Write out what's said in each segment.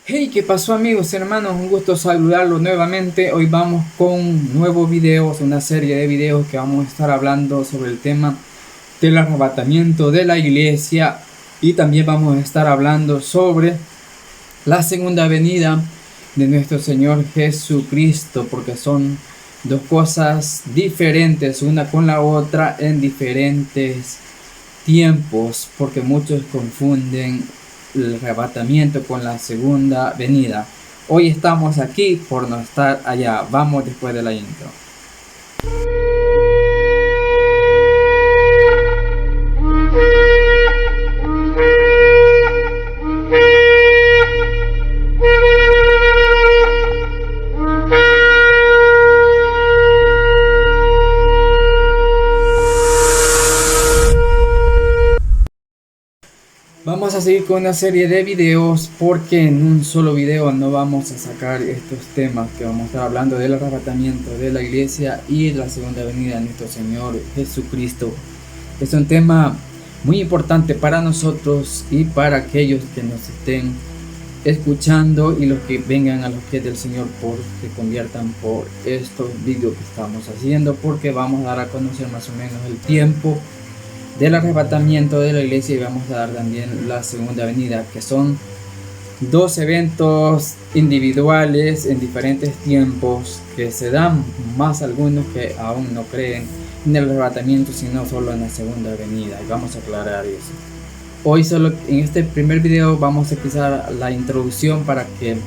Hey, ¿qué pasó amigos, hermanos? Un gusto saludarlos nuevamente. Hoy vamos con nuevos videos, una serie de videos que vamos a estar hablando sobre el tema del arrebatamiento de la iglesia y también vamos a estar hablando sobre la segunda venida de nuestro Señor Jesucristo, porque son dos cosas diferentes, una con la otra en diferentes tiempos, porque muchos confunden el arrebatamiento con la segunda venida. Hoy estamos aquí por no estar allá. Vamos después de la intro. Vamos a seguir con una serie de videos porque en un solo video no vamos a sacar estos temas que vamos a estar hablando del arrebatamiento de la iglesia y de la segunda venida de nuestro Señor Jesucristo. Es un tema muy importante para nosotros y para aquellos que nos estén escuchando y los que vengan a los pies del Señor por que conviertan por estos videos que estamos haciendo, porque vamos a dar a conocer más o menos el tiempo del arrebatamiento de la iglesia y vamos a dar también la segunda venida, que son dos eventos individuales en diferentes tiempos que se dan, más algunos que aún no creen en el arrebatamiento sino solo en la segunda venida, y vamos a aclarar eso. Hoy solo en este primer video vamos a empezar la introducción para que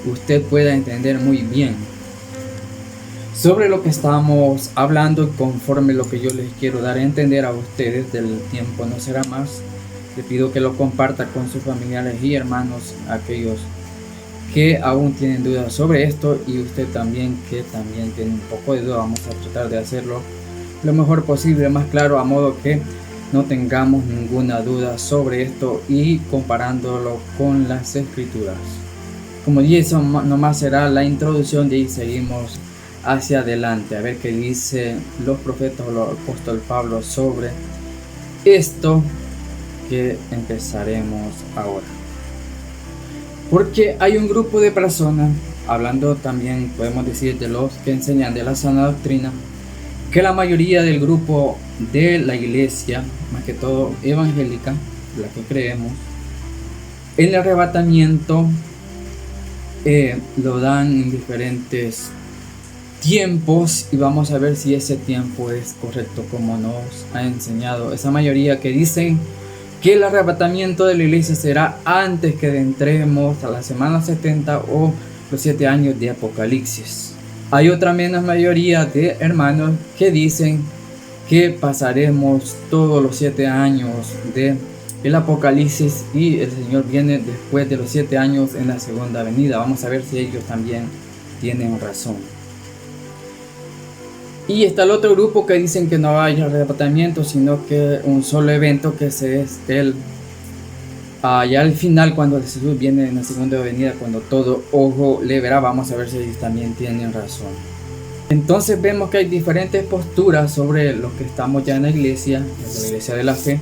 usted pueda entender muy bien sobre lo que estamos hablando, conforme lo que yo les quiero dar a entender a ustedes del tiempo no será más. Le pido que lo comparta con sus familiares y hermanos, aquellos que aún tienen dudas sobre esto, y usted también que también tiene un poco de duda. Vamos a tratar de hacerlo lo mejor posible, más claro, a modo que no tengamos ninguna duda sobre esto y comparándolo con las escrituras. Como dije, eso nomás será la introducción, de ahí seguimos hacia adelante a ver qué dice los profetas o el apóstol Pablo sobre esto que empezaremos ahora. Porque hay un grupo de personas, hablando también podemos decir de los que enseñan de la sana doctrina, que la mayoría del grupo de la iglesia, más que todo evangélica, la que creemos, el arrebatamiento lo dan en diferentes tiempos, y vamos a ver si ese tiempo es correcto como nos ha enseñado esa mayoría que dicen que el arrebatamiento de la iglesia será antes que entremos a la semana 70 o los 7 años de Apocalipsis. Hay otra menos mayoría de hermanos que dicen que pasaremos todos los 7 años de el Apocalipsis y el Señor viene después de los 7 años en la segunda venida. Vamos a ver si ellos también tienen razón. Y está el otro grupo que dicen que no hay arrebatamiento, sino que un solo evento, que es el ya al final, cuando Jesús viene en la segunda venida, cuando todo ojo le verá. Vamos a ver si ellos también tienen razón. Entonces vemos que hay diferentes posturas sobre los que estamos ya en la iglesia de la fe,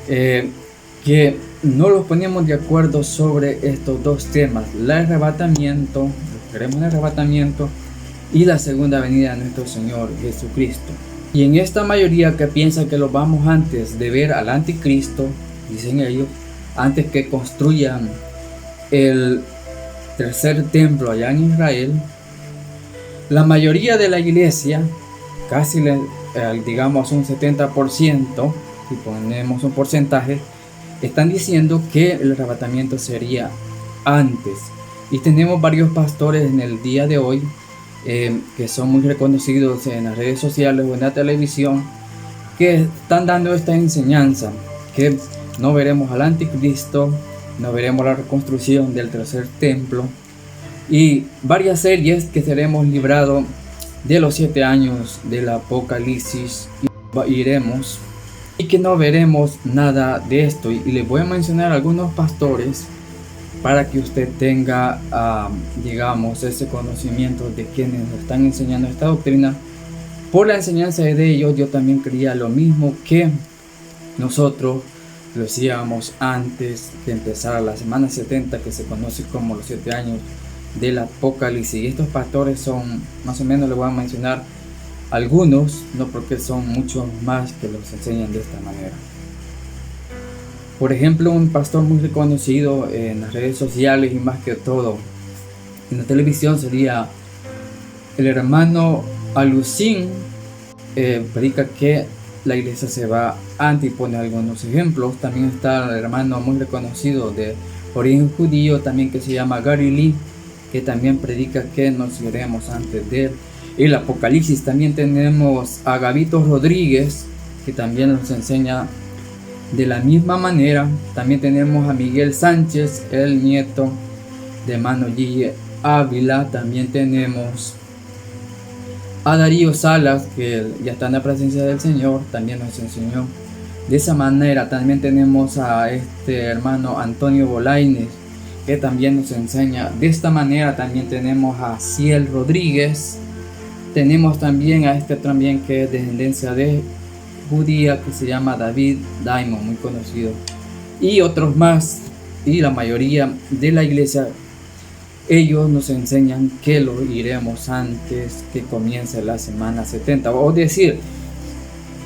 que no los poníamos de acuerdo sobre estos dos temas: el arrebatamiento, queremos el arrebatamiento, y la segunda venida de nuestro Señor Jesucristo. Y en esta mayoría que piensa que lo vamos antes de ver al anticristo, dicen ellos, antes que construyan el tercer templo allá en Israel, la mayoría de la iglesia, casi digamos un 70%, si ponemos un porcentaje, están diciendo que el arrebatamiento sería antes. Y tenemos varios pastores en el día de hoy que son muy reconocidos en las redes sociales o en la televisión, que están dando esta enseñanza, que no veremos al anticristo, no veremos la reconstrucción del tercer templo, y varias series que seremos librados de los 7 años del Apocalipsis, y iremos, y que no veremos nada de esto. Y les voy a mencionar algunos pastores para que usted tenga digamos ese conocimiento de quienes están enseñando esta doctrina. Por la enseñanza de ellos yo también creía lo mismo que nosotros lo hacíamos antes de empezar la semana 70, que se conoce como los 7 años del Apocalipsis. Y estos pastores son, más o menos les voy a mencionar algunos, no porque son muchos más que los enseñan de esta manera. Por ejemplo, un pastor muy reconocido en las redes sociales y más que todo en la televisión sería el hermano Alucín. Predica que la iglesia se va antes y pone algunos ejemplos. También está el hermano muy reconocido de origen judío también, que se llama Gary Lee, que también predica que nos iremos antes de el Apocalipsis. También tenemos a Gabito Rodríguez, que también nos enseña de la misma manera. También tenemos a Miguel Sánchez, el nieto de hermano G. Ávila. También tenemos a Darío Salas, que ya está en la presencia del Señor, también nos enseñó de esa manera. También tenemos a este hermano Antonio Bolaines, que también nos enseña de esta manera. También tenemos a Ciel Rodríguez. Tenemos también a este también que es de descendencia de judía, que se llama David Diamond, muy conocido, y otros más. Y la mayoría de la iglesia, ellos nos enseñan que lo iremos antes que comience la semana 70. O decir,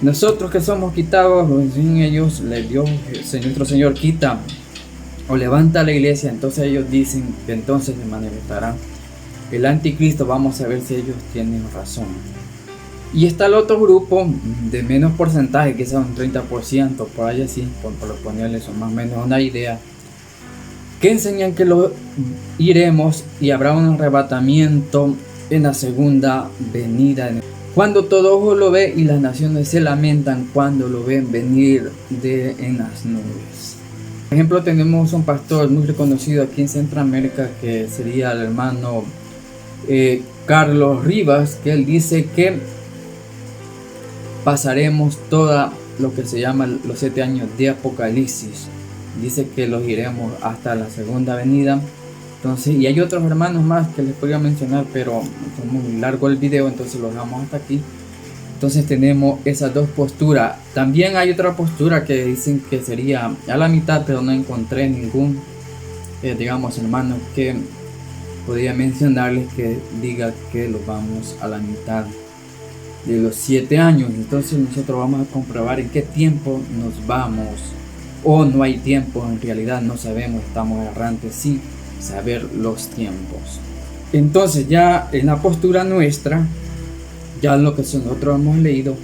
nosotros que somos quitados, lo enseñan ellos, nuestro Señor quita o levanta la iglesia. Entonces ellos dicen que entonces se manifestará el anticristo. Vamos a ver si ellos tienen razón. Y está el otro grupo de menos porcentaje, quizás un 30%, por ahí así, por ponerles más o menos una idea, que enseñan que lo iremos y habrá un arrebatamiento en la segunda venida, cuando todo ojo lo ve y las naciones se lamentan cuando lo ven venir en las nubes. Por ejemplo, tenemos un pastor muy reconocido aquí en Centroamérica, que sería el hermano Carlos Rivas, que él dice que pasaremos toda lo que se llama los 7 años de Apocalipsis. Dice que los iremos hasta la segunda venida. Entonces, y hay otros hermanos más que les podría mencionar, pero es muy largo el video, entonces lo dejamos hasta aquí. Entonces tenemos esas dos posturas. También hay otra postura que dicen que sería a la mitad, pero no encontré ningún digamos hermano que podría mencionarles que diga que lo vamos a la mitad de los 7 años. Entonces nosotros vamos a comprobar en qué tiempo nos vamos, o no hay tiempo, en realidad no sabemos, estamos errantes sin saber los tiempos. Entonces ya en la postura nuestra, ya lo que nosotros hemos leído,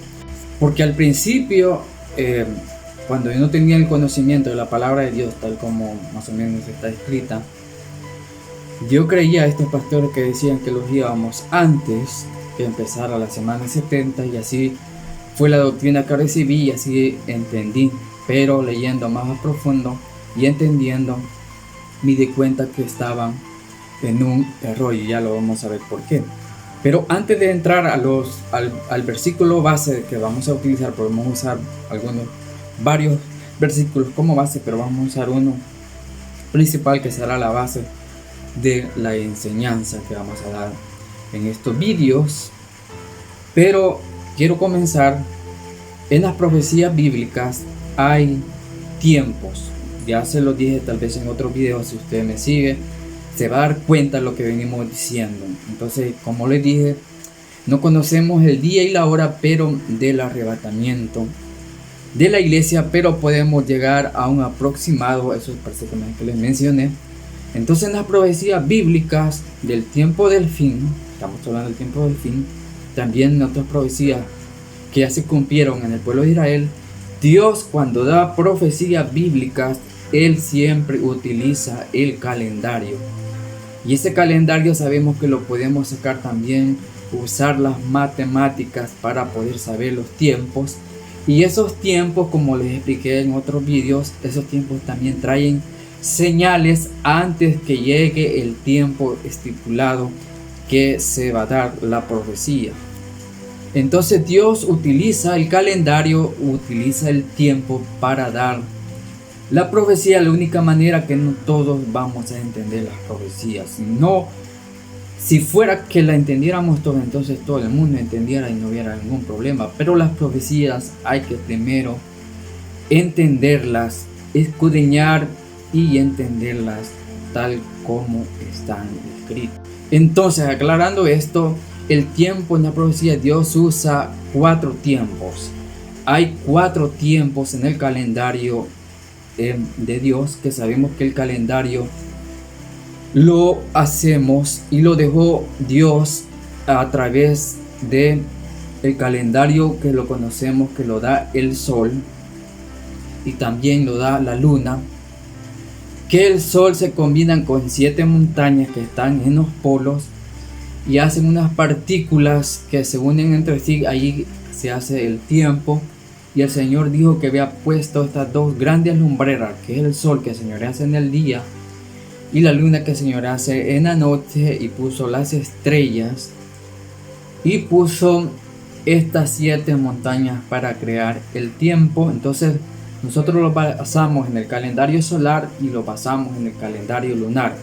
porque al principio cuando yo no tenía el conocimiento de la palabra de Dios tal como más o menos está escrita, yo creía a estos pastores que decían que los íbamos antes que empezara la semana 70, y así fue la doctrina que recibí y así entendí. Pero leyendo más a profundo y entendiendo, me di cuenta que estaban en un error, y ya lo vamos a ver por qué. Pero antes de entrar al versículo base que vamos a utilizar, podemos usar varios versículos como base, pero vamos a usar uno principal que será la base de la enseñanza que vamos a dar en estos vídeos. Pero quiero comenzar en las profecías bíblicas. Hay tiempos, ya se los dije tal vez en otro video. Si usted me sigue se va a dar cuenta de lo que venimos diciendo. Entonces, como les dije, no conocemos el día y la hora pero del arrebatamiento de la iglesia, pero podemos llegar a un aproximado, eso es prácticamente que les mencioné. Entonces en las profecías bíblicas del tiempo del fin, estamos hablando del tiempo del fin, también en otras profecías que ya se cumplieron en el pueblo de Israel, Dios cuando da profecías bíblicas, Él siempre utiliza el calendario. Y ese calendario sabemos que lo podemos sacar también, usar las matemáticas para poder saber los tiempos. Y esos tiempos, como les expliqué en otros vídeos, esos tiempos también traen señales antes que llegue el tiempo estipulado que se va a dar la profecía. Entonces Dios utiliza el calendario, utiliza el tiempo para dar la profecía. La única manera que no todos vamos a entender las profecías, no, si fuera que la entendiéramos todos, entonces todo el mundo entendiera y no hubiera ningún problema. Pero las profecías hay que primero entenderlas escudriñar y entenderlas tal como están escritas. Entonces, aclarando esto, el tiempo en la profecía, Dios usa 4 tiempos. Hay 4 tiempos en el calendario de Dios, que sabemos que el calendario lo hacemos y lo dejó Dios a través de el calendario que lo conocemos, que lo da el sol y también lo da la luna, que el sol se combinan con 7 montañas que están en los polos y hacen unas partículas que se unen entre sí. Ahí se hace el tiempo, y el Señor dijo que había puesto estas 2 grandes lumbreras, que es el sol que el Señor hace en el día y la luna que el Señor hace en la noche, y puso las estrellas y puso estas 7 montañas para crear el tiempo. Entonces nosotros lo basamos en el calendario solar y lo basamos en el calendario lunar.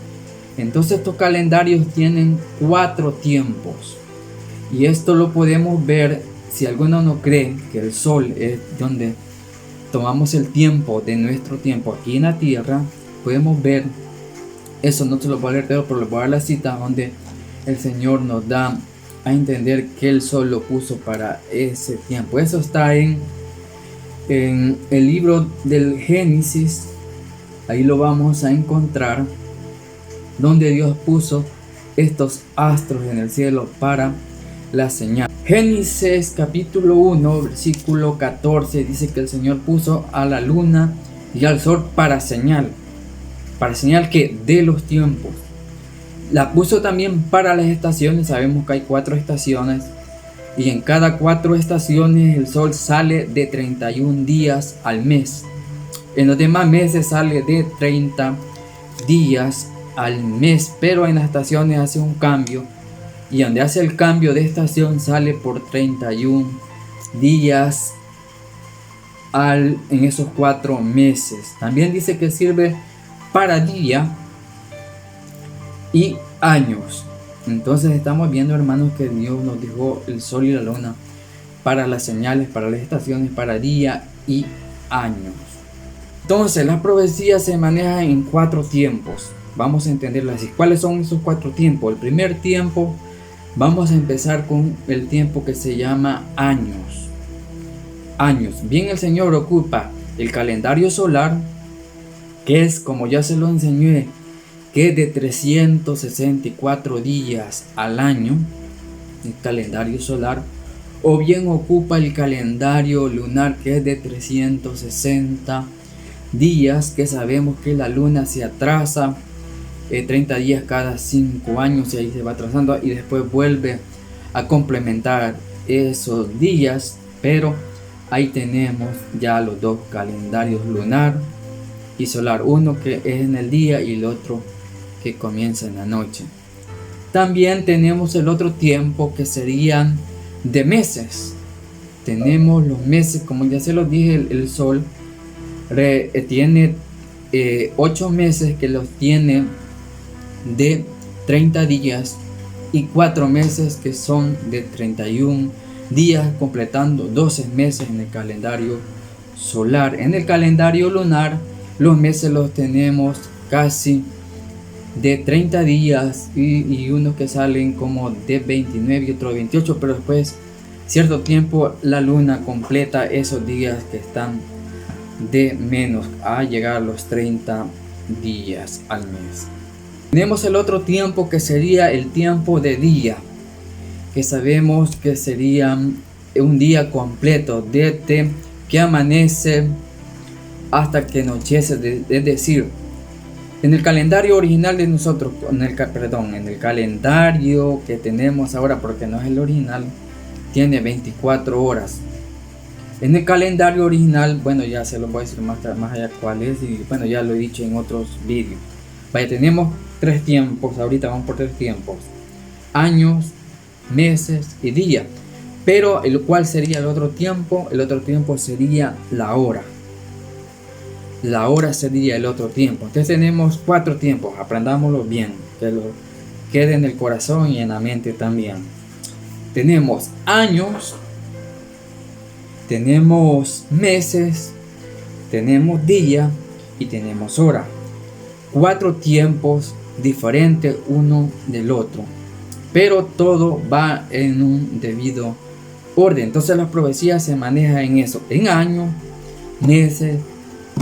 Entonces estos calendarios tienen 4 tiempos, y esto lo podemos ver. Si alguno no cree que el sol es donde tomamos el tiempo de nuestro tiempo aquí en la tierra, podemos ver eso. No se lo voy a leer, pero les voy a dar la cita donde el Señor nos da a entender que el sol lo puso para ese tiempo. Eso está en el libro del Génesis. Ahí lo vamos a encontrar, donde Dios puso estos astros en el cielo para la señal. Génesis capítulo 1 versículo 14 dice que el Señor puso a la luna y al sol para señal que de los tiempos. La puso también para las estaciones. Sabemos que hay 4 estaciones, y en cada 4 estaciones el sol sale de 31 días al mes. En los demás meses sale de 30 días al mes, pero en las estaciones hace un cambio, y donde hace el cambio de estación sale por 31 días en esos 4 meses. También dice que sirve para día y años. Entonces estamos viendo, hermanos, que Dios nos dejó el sol y la luna para las señales, para las estaciones, para día y años. Entonces la profecía se maneja en 4 tiempos. Vamos a entenderlo así. ¿Cuáles son esos 4 tiempos? El primer tiempo, vamos a empezar con el tiempo que se llama años. Bien, el Señor ocupa el calendario solar, que es, como ya se lo enseñé, que es de 364 días al año, el calendario solar. O bien ocupa el calendario lunar, que es de 360 días, que sabemos que la luna se atrasa 30 días cada 5 años, y ahí se va atrasando, y después vuelve a complementar esos días. Pero ahí tenemos ya los 2 calendarios, lunar y solar, uno que es en el día y el otro que comienza en la noche. También tenemos el otro tiempo, que serían de meses. Tenemos los meses, como ya se los dije, el sol tiene 8 meses, que los tiene de 30 días, y 4 meses que son de 31 días, completando 12 meses en el calendario solar. En el calendario lunar, los meses los tenemos casi de 30 días y unos que salen como de 29 y otros 28, pero después cierto tiempo la luna completa esos días que están de menos a llegar a los 30 días al mes. Tenemos el otro tiempo, que sería el tiempo de día, que sabemos que sería un día completo desde que amanece hasta que anochece. Es decir, en el calendario original de nosotros, en el calendario que tenemos ahora, porque no es el original, tiene 24 horas. En el calendario original, bueno, ya se lo voy a decir más allá cuál es, y bueno, ya lo he dicho en otros vídeos. Vaya, tenemos 3 tiempos, ahorita vamos por 3 tiempos: años, meses y día. Pero el cual sería el otro tiempo sería la hora. La hora sería el otro tiempo. Entonces tenemos 4 tiempos, aprendámoslo bien, que lo quede en el corazón y en la mente también. Tenemos años, tenemos meses, tenemos día y tenemos hora. 4 tiempos diferentes uno del otro, pero todo va en un debido orden. Entonces las profecías se manejan en eso, en años, meses,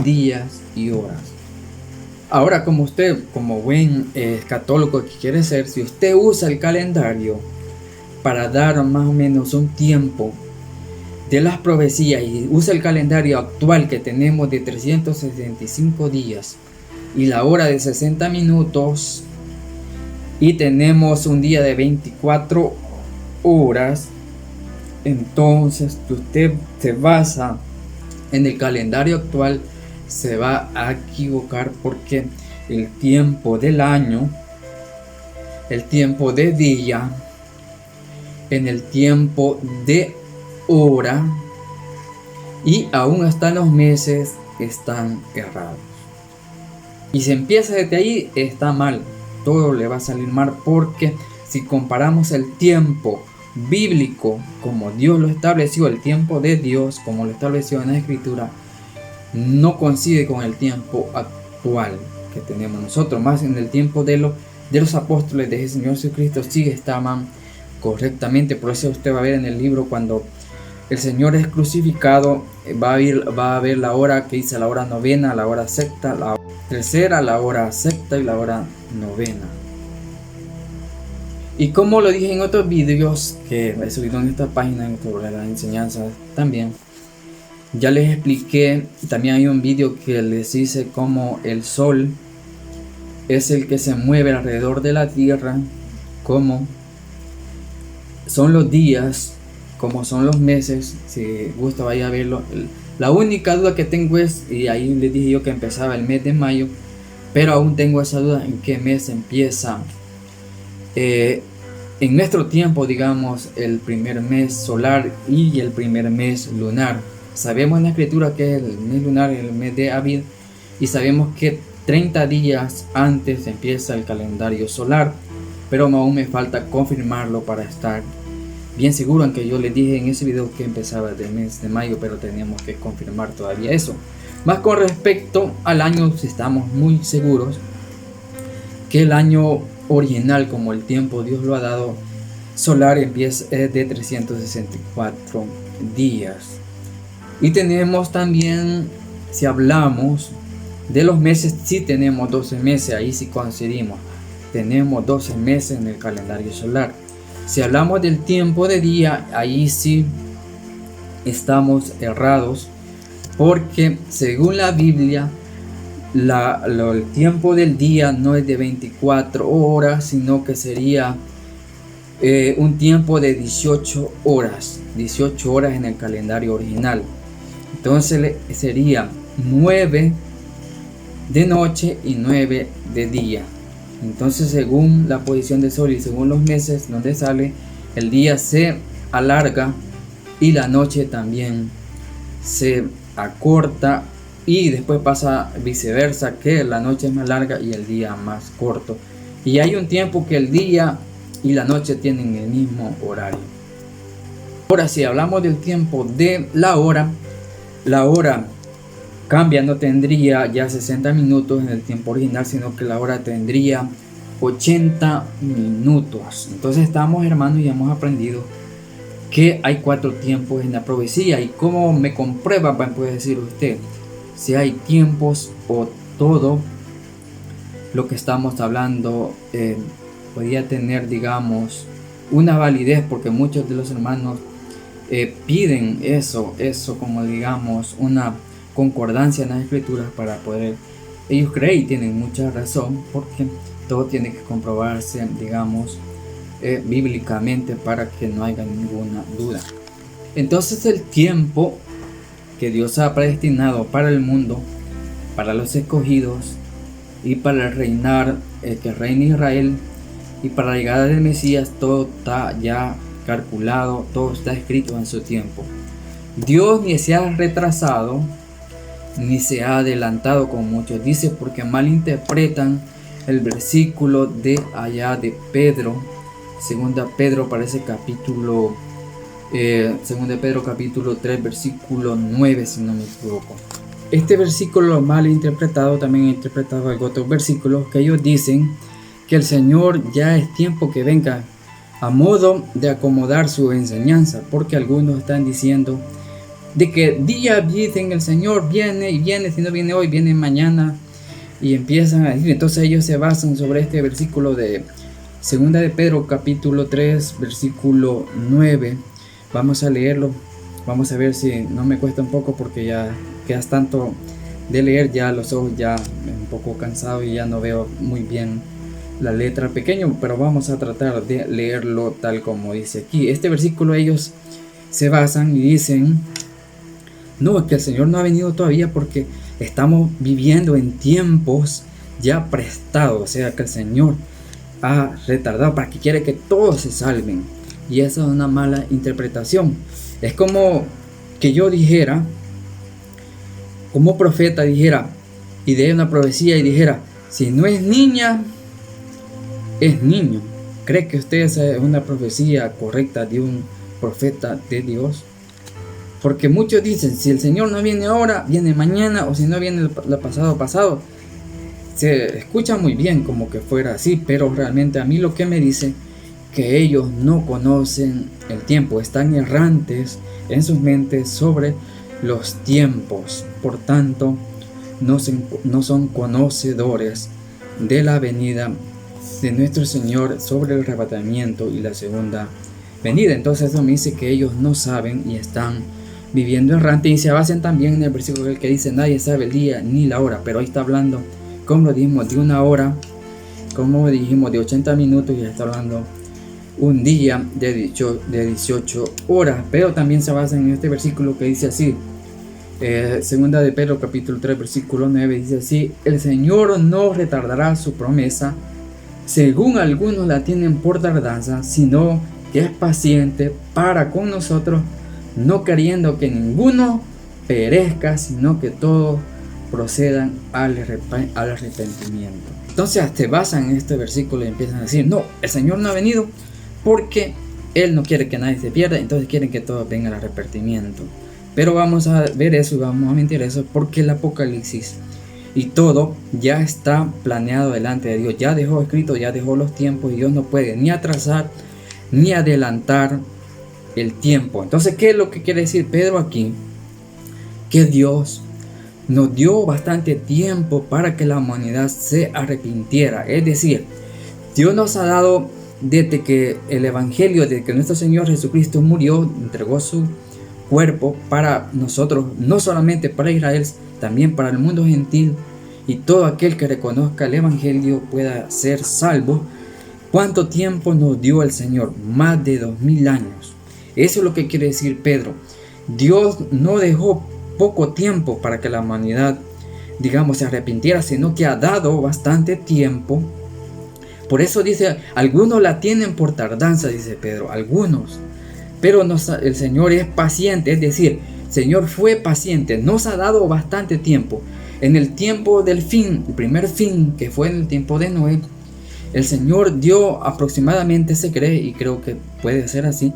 días y horas. Ahora, como usted, como buen católico que quiere ser, si usted usa el calendario para dar más o menos un tiempo de las profecías y usa el calendario actual que tenemos de 365 días y la hora de 60 minutos y tenemos un día de 24 horas, entonces usted se basa en el calendario actual, se va a equivocar, porque el tiempo del año, el tiempo de día, en el tiempo de hora y aún hasta los meses están errados. Y si empieza desde ahí, está mal, todo le va a salir mal, porque si comparamos el tiempo bíblico como Dios lo estableció, el tiempo de Dios como lo estableció en la Escritura, no coincide con el tiempo actual que tenemos nosotros. Más en el tiempo de los apóstoles de Señor Jesucristo sí estaban correctamente. Por eso usted va a ver en el libro, cuando el Señor es crucificado, va a ver la hora que dice la hora novena, la hora sexta, la tercera, la hora sexta y la hora novena. Y como lo dije en otros vídeos que he subido en esta página, sobre las enseñanzas también, ya les expliqué. También hay un vídeo que les dice cómo el sol es el que se mueve alrededor de la tierra, cómo son los días, cómo son los meses. Si gusta, vaya a verlo. La única duda que tengo es, y ahí les dije yo que empezaba el mes de mayo, pero aún tengo esa duda en qué mes empieza. En nuestro tiempo, digamos, el primer mes solar y el primer mes lunar. Sabemos en la Escritura que es el mes lunar, el mes de Abib, y sabemos que 30 días antes empieza el calendario solar, pero aún me falta confirmarlo para estar bien seguro, aunque yo les dije en ese video que empezaba del mes de mayo, pero teníamos que confirmar todavía eso. Más con respecto al año, estamos muy seguros que el año original, como el tiempo Dios lo ha dado solar, empieza de 364 días. Y tenemos también, si hablamos de los meses, sí tenemos 12 meses, ahí sí coincidimos, tenemos 12 meses en el calendario solar. Si hablamos del tiempo de día, ahí sí estamos errados, porque según la Biblia, el tiempo del día no es de 24 horas, sino que sería un tiempo de 18 horas en el calendario original. Entonces sería 9 de noche y 9 de día. Entonces, según la posición del sol y según los meses donde sale, el día se alarga y la noche también se acorta, y después pasa viceversa, que la noche es más larga y el día más corto. Y hay un tiempo que el día y la noche tienen el mismo horario. Ahora, si hablamos del tiempo de la hora cambia, no tendría ya 60 minutos en el tiempo original, sino que la hora tendría 80 minutos. Entonces estamos, hermanos, y hemos aprendido que hay 4 tiempos en la profecía. ¿Y cómo me comprueba? Puede decir usted, si hay tiempos o todo lo que estamos hablando podría tener, digamos, una validez, porque muchos de los hermanos piden eso como, digamos, una concordancia en las Escrituras para poder ellos creer, y tienen mucha razón, porque todo tiene que comprobarse, digamos, bíblicamente, para que no haya ninguna duda. Entonces, el tiempo que Dios ha predestinado para el mundo, para los escogidos y para el reinar, que reine Israel, y para la llegada del Mesías, todo está ya calculado, todo está escrito en su tiempo. Dios ni se ha retrasado ni se ha adelantado, como muchos dicen, porque malinterpretan el versículo de allá de Pedro, segunda Pedro, parece segunda Pedro capítulo 3 versículo 9, si no me equivoco. este versículo mal interpretado, también he interpretado algo otros versículos que ellos dicen que el Señor ya es tiempo que venga a modo de acomodar su enseñanza, porque algunos están diciendo de que día dicen el Señor viene y viene, si no viene hoy, viene mañana, y empiezan a decir. Entonces ellos se basan sobre este versículo de Segunda de Pedro capítulo 3 versículo 9. Vamos a leerlo, vamos a ver si no me cuesta un poco, porque ya quedas tanto de leer, ya los ojos ya un poco cansados y ya no veo muy bien la letra pequeño, pero vamos a tratar de leerlo tal como dice aquí. Este versículo ellos se basan y dicen: no, es que el Señor no ha venido todavía porque estamos viviendo en tiempos ya prestados, o sea que el Señor ha retardado para que quiere que todos se salven, y esa es una mala interpretación. Es como que yo dijera, como profeta dijera, y de una profecía y dijera: si no es niña, es niño. ¿Cree que usted esa es una profecía correcta de un profeta de Dios? Porque muchos dicen: si el Señor no viene ahora, viene mañana, o si no viene el pasado. Se escucha muy bien como que fuera así, pero realmente a mí lo que me dice que ellos no conocen el tiempo, están errantes en sus mentes sobre los tiempos, por tanto no son conocedores de la venida de nuestro Señor, sobre el arrebatamiento y la segunda venida. Entonces eso me dice que ellos no saben y están viviendo errante, y se basan también en el versículo que dice: nadie sabe el día ni la hora. Pero ahí está hablando, como lo dijimos, de una hora, como dijimos, de 80 minutos, y está hablando un día de 18 horas. Pero también se basa en este versículo que dice así, segunda de Pedro capítulo 3 versículo 9, dice así: el Señor no retardará su promesa, según algunos la tienen por tardanza, sino que es paciente para con nosotros, no queriendo que ninguno perezca, sino que todos procedan al arrepentimiento. Entonces se basan en este versículo y empiezan a decir: no, el Señor no ha venido porque Él no quiere que nadie se pierda, entonces quieren que todos vengan al arrepentimiento. Pero vamos a ver eso, vamos a mentir eso, porque el Apocalipsis y todo ya está planeado delante de Dios, ya dejó escrito, ya dejó los tiempos, y Dios no puede ni atrasar ni adelantar el tiempo. Entonces, ¿qué es lo que quiere decir Pedro aquí? Que Dios nos dio bastante tiempo para que la humanidad se arrepintiera. Es decir, Dios nos ha dado, desde que el Evangelio, desde que nuestro Señor Jesucristo murió, entregó su cuerpo para nosotros, no solamente para Israel, también para el mundo gentil, y todo aquel que reconozca el Evangelio pueda ser salvo. ¿Cuánto tiempo nos dio el Señor? Más de 2000 años. Eso es lo que quiere decir Pedro. Dios no dejó poco tiempo para que la humanidad, digamos, se arrepintiera, sino que ha dado bastante tiempo. Por eso dice: algunos la tienen por tardanza, dice Pedro, algunos. Pero el Señor es paciente, es decir, el Señor fue paciente, nos ha dado bastante tiempo. En el tiempo del fin, el primer fin, que fue en el tiempo de Noé, el Señor dio aproximadamente, se cree, y creo que puede ser así,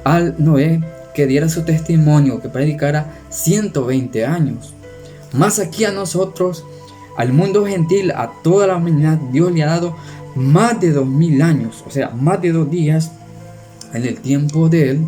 al Noé que diera su testimonio, que predicara 120 años. Más aquí a nosotros, al mundo gentil, a toda la humanidad, Dios le ha dado más de 2000 años, o sea, más de 2 días en el tiempo de Él,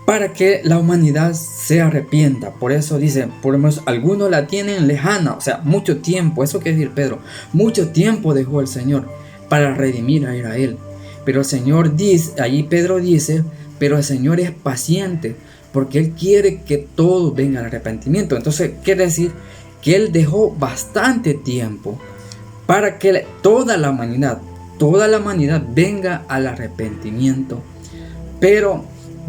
para que la humanidad se arrepienta. Por eso dice, por lo menos algunos la tienen lejana, o sea, mucho tiempo. Eso quiere decir Pedro, mucho tiempo dejó el Señor para redimir a Israel. Pero el Señor dice, allí Pedro dice, pero el Señor es paciente, porque Él quiere que todos vengan al arrepentimiento. Entonces quiere decir que Él dejó bastante tiempo para que toda la humanidad venga al arrepentimiento. Pero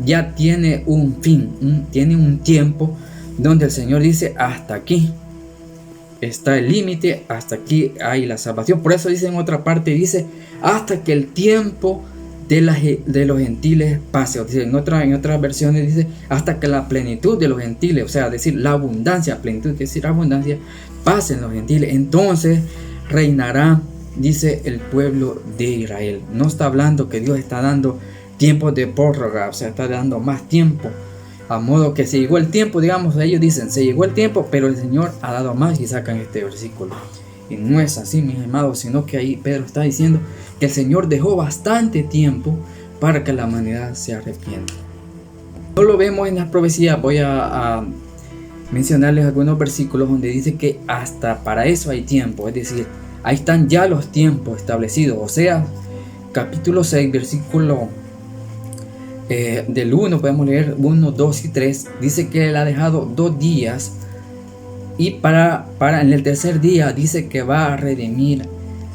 ya tiene un fin, tiene un tiempo donde el Señor dice: hasta aquí está el límite, hasta aquí hay la salvación. Por eso dice en otra parte, dice: hasta que el tiempo de los gentiles pase. O dice, en otras versiones dice: hasta que la plenitud de los gentiles, o sea, decir la abundancia, plenitud quiere decir abundancia, pase en los gentiles. Entonces reinará, dice, el pueblo de Israel. No está hablando que Dios está dando tiempos de prórroga, o sea, está dando más tiempo. A modo que se llegó el tiempo, digamos, ellos dicen, se llegó el tiempo, pero el Señor ha dado más y sacan este versículo. Y no es así, mis amados, sino que ahí Pedro está diciendo que el Señor dejó bastante tiempo para que la humanidad se arrepienta. No lo vemos en las profecías. Voy a mencionarles algunos versículos donde dice que hasta para eso hay tiempo, es decir, ahí están ya los tiempos establecidos. O sea, capítulo 6, versículo del 1, podemos leer 1, 2 y 3, dice que él ha dejado 2 días y para en el tercer día dice que va a redimir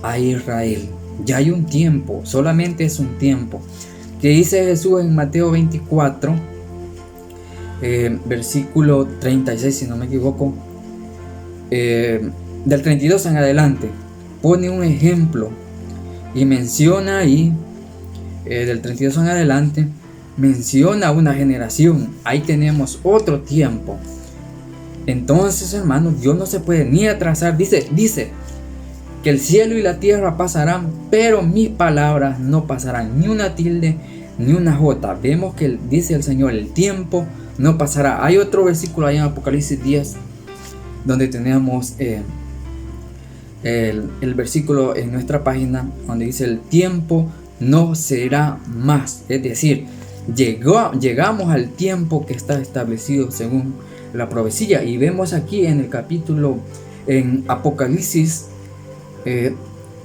a Israel. Ya hay un tiempo, solamente es un tiempo. Que dice Jesús en Mateo 24, versículo 36, si no me equivoco, del 32 en adelante, pone un ejemplo y menciona ahí, del 32 en adelante, menciona una generación. Ahí tenemos otro tiempo. Entonces, hermanos, Dios no se puede ni atrasar. Dice que el cielo y la tierra pasarán, pero mis palabras no pasarán, ni una tilde ni una jota. Vemos que dice el Señor, el tiempo no pasará. Hay otro versículo ahí en Apocalipsis 10 donde tenemos el versículo en nuestra página donde dice el tiempo no será más. Es decir, llegamos al tiempo que está establecido según la profecía. Y vemos aquí en el capítulo, en Apocalipsis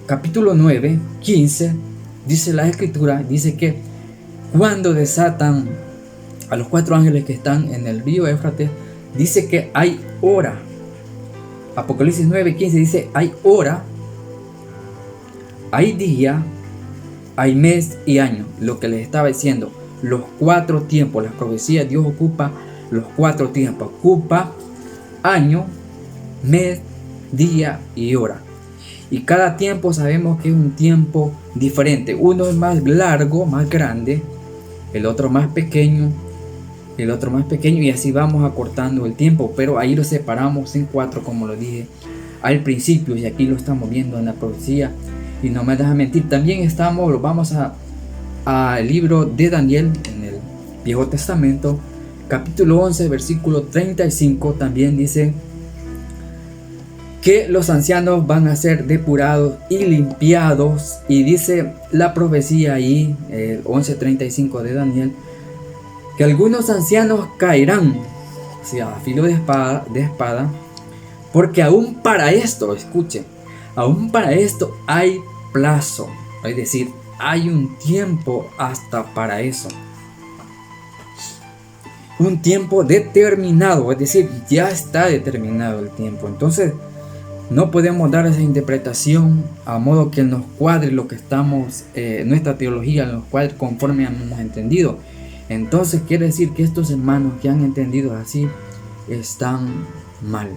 capítulo 9, 15, dice la escritura, dice que cuando desatan a los 4 ángeles que están en el río Éufrates, dice que hay hora. Apocalipsis 9, 15 dice hay hora, hay día, hay mes y año. Lo que les estaba diciendo, los 4 tiempos, las profecías, Dios ocupa los 4 tiempos, ocupa año, mes, día y hora. Y cada tiempo sabemos que es un tiempo diferente. Uno es más largo, más grande, el otro más pequeño, el otro más pequeño, y así vamos acortando el tiempo. Pero ahí lo separamos en 4, como lo dije al principio, y aquí lo estamos viendo en la profecía. Y no me deja mentir, también vamos al libro de Daniel en el Viejo Testamento, capítulo 11, versículo 35, también dice que los ancianos van a ser depurados y limpiados. Y dice la profecía ahí, el 11:35 de Daniel, que algunos ancianos caerán, o sea, a filo de espada, porque aún para esto, escuchen, aún para esto hay plazo, es decir, hay un tiempo hasta para eso. Un tiempo determinado, es decir, ya está determinado el tiempo. Entonces, no podemos dar esa interpretación a modo que nos cuadre lo que estamos, nuestra teología nos cuadre conforme hemos entendido. Entonces quiere decir que estos hermanos que han entendido así están mal.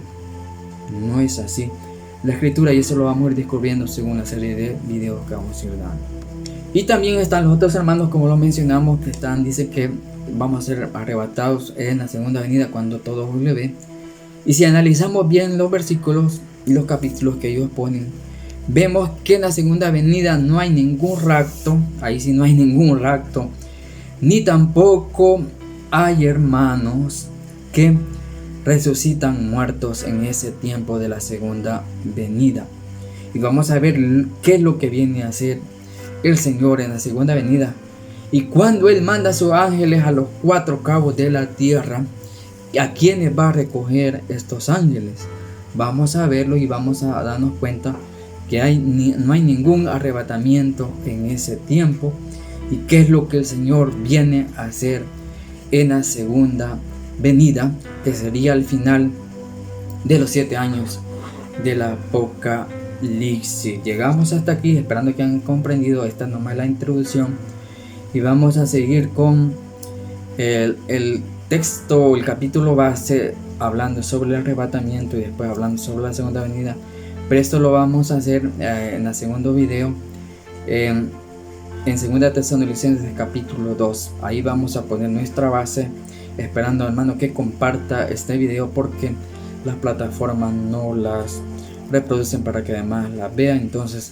No es así la escritura, y eso lo vamos a ir descubriendo según la serie de videos que vamos a ir dando. Y también están los otros hermanos, como lo mencionamos, que dicen que vamos a ser arrebatados en la segunda venida cuando todo vuelve. Y si analizamos bien los versículos y los capítulos que ellos ponen, vemos que en la segunda venida no hay ningún rapto. Ahí sí no hay ningún rapto, ni tampoco hay hermanos que resucitan muertos en ese tiempo de la segunda venida. Y vamos a ver qué es lo que viene a hacer el Señor en la segunda venida, y cuando Él manda a sus ángeles a los 4 cabos de la tierra, ¿a quiénes va a recoger estos ángeles? Vamos a verlo y vamos a darnos cuenta que no hay ningún arrebatamiento en ese tiempo. ¿Y qué es lo que el Señor viene a hacer en la segunda venida, que sería el final de los 7 años del Apocalipsis? Llegamos hasta aquí, esperando que han comprendido. Esta nomás es la introducción, y vamos a seguir con el texto, el capítulo base, hablando sobre el arrebatamiento y después hablando sobre la segunda venida. Pero esto lo vamos a hacer en el segundo video, en 2 Tesalonicenses capítulo 2. Ahí vamos a poner nuestra base, esperando, hermano, que comparta este video, porque las plataformas no las reproducen para que además las vean. Entonces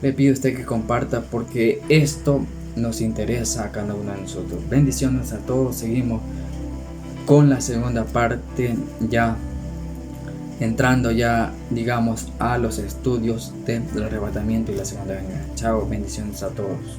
le pido a usted que comparta, porque esto nos interesa a cada uno de nosotros. Bendiciones a todos. Seguimos con la segunda parte, ya entrando ya, digamos, a los estudios del arrebatamiento y la segunda venida. Chao, bendiciones a todos.